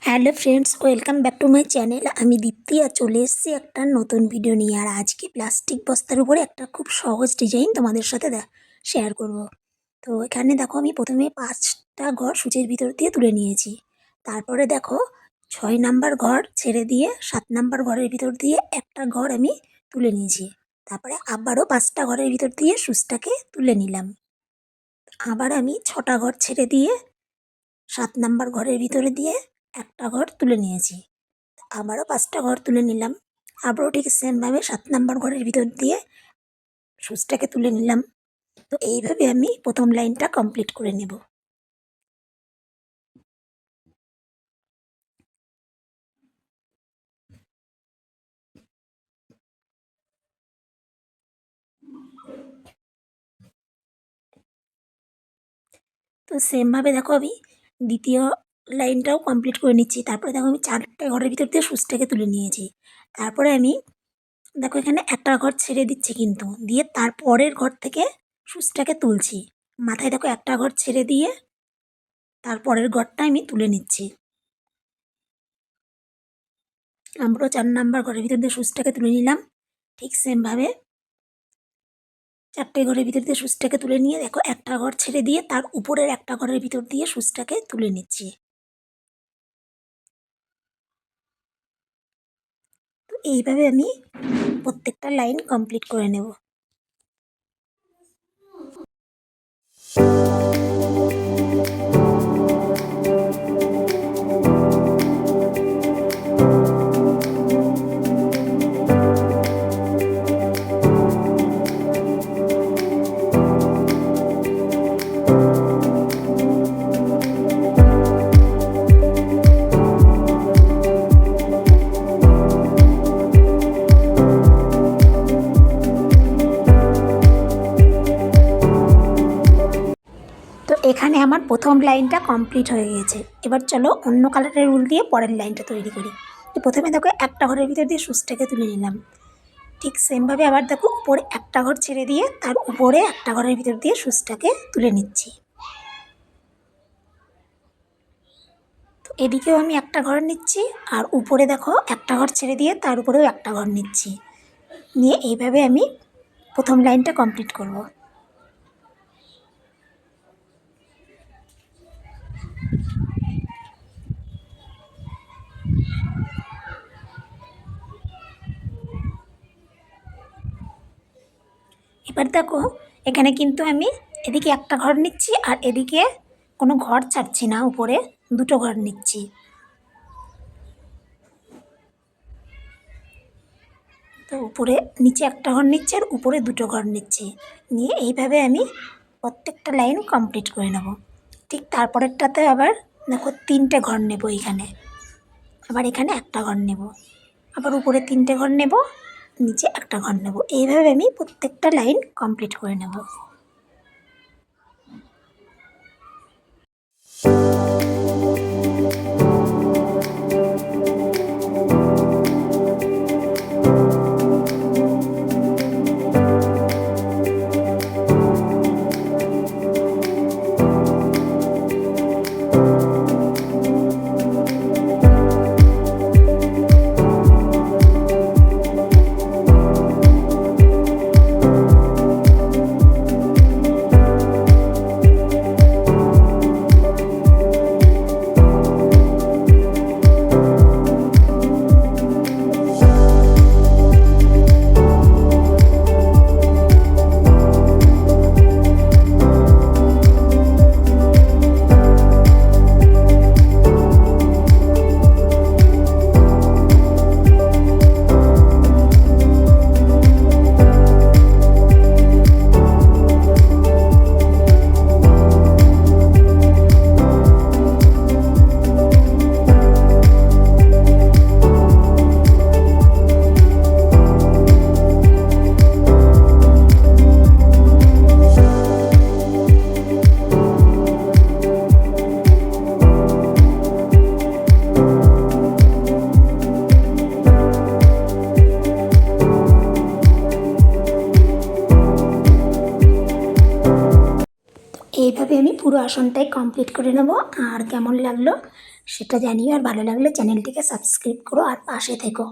Hello friends, welcome back to my channel. আমি দীপ্তি আর চলে এসেছি একটা নতুন ভিডিও নিয়ে। আর আজকে প্লাস্টিক বস্তার উপরে একটা খুব সহজ ডিজাইন তোমাদের সাথে শেয়ার করব। তো এখানে দেখো আমি প্রথমে 5টা ঘর সূচের ভিতর দিয়ে তুলে নিয়েছি। তারপরে দেখো 6 নাম্বার ঘর ছেড়ে দিয়ে 7 নাম্বার ঘরের ভিতর দিয়ে একটা ঘর আমি তুলে নিয়েছি। তারপরে আবারও 5টা ঘরের ভিতর দিয়ে সূচটাকে তুলে নিলাম। আবার আমি 6টা ঘর ছেড়ে দিয়ে 7 নাম্বার ঘরের ভিতরে দিয়ে একটা ঘর তুলে নিয়েছি। আবারও 5টা ঘর তুলে নিলাম। আবারও ঠিক সেমভাবে 7 নাম্বার ঘরের ভিতর দিয়ে সূচটাকে তুলে নিলাম। তো এইভাবে আমি প্রথম লাইনটা কমপ্লিট করে নেব। তো সেমভাবে দেখো আমি দ্বিতীয় লাইনটাও কমপ্লিট করে নিচ্ছি। তারপরে দেখো আমি 4টে ঘরের ভিতর দিয়ে সূচটাকে তুলে নিয়েছি। তারপরে আমি দেখো এখানে একটা ঘর ছেড়ে দিচ্ছি, কিন্তু দিয়ে তারপরের ঘর থেকে সূচটাকে তুলছি। মাথায় দেখো একটা ঘর ছেড়ে দিয়ে তারপরের ঘরটা আমি তুলে নিচ্ছি। আমরাও 4 নাম্বার ঘরের ভিতর দিয়ে সূচটাকে তুলে নিলাম। ঠিক সেমভাবে 4টে ঘরের ভিতর দিয়ে সূচটাকে তুলে নিয়ে দেখো একটা ঘর ছেড়ে দিয়ে তার উপরের একটা ঘরের ভিতর দিয়ে সূচটাকে তুলে নিচ্ছি। তো এইভাবে আমি প্রত্যেকটা লাইন কমপ্লিট করে নেব। তো এখানে আমার প্রথম লাইনটা কমপ্লিট হয়ে গেছে। এবার চলো অন্য কালারের রুল দিয়ে পরের লাইনটা তৈরি করি। তো প্রথমে দেখো একটা ঘরের ভিতর দিয়ে সূচটাকে তুলে নিলাম। ঠিক সেমভাবে আবার দেখো উপরে একটা ঘর ছেড়ে দিয়ে তার উপরে একটা ঘরের ভিতর দিয়ে সূচটাকে তুলে নিচ্ছি। তো এদিকেও আমি একটা ঘর নিচ্ছি, আর উপরে দেখো একটা ঘর ছেড়ে দিয়ে তার উপরেও একটা ঘর নিচ্ছি। নিয়ে এইভাবে আমি প্রথম লাইনটা কমপ্লিট করব। এবার দেখো এখানে কিন্তু আমি এদিকে একটা ঘর নিচ্ছি আর এদিকে কোনো ঘর ছাড়ছি না, উপরে দুটো ঘর নিচ্ছি। তো উপরে নিচে একটা ঘর নিচ্ছি আর উপরে দুটো ঘর নিচ্ছি। নিয়ে এইভাবে আমি প্রত্যেকটা লাইন কমপ্লিট করে নেব। ঠিক তারপরেরটাতে আবার দেখো 3টে ঘর নেব। এখানে আবার এখানে একটা ঘর নেব, আবার উপরে 3টে ঘর নেব, নিচে একটা ঘর নেব। এইভাবে আমি প্রত্যেকটা লাইন কমপ্লিট করে নেব। পুরো আসনটাই কমপ্লিট করে নেব। আর কেমন লাগলো সেটা জানিও, আর ভালো লাগলে চ্যানেলটিকে সাবস্ক্রাইব করো আর পাশে থেকো।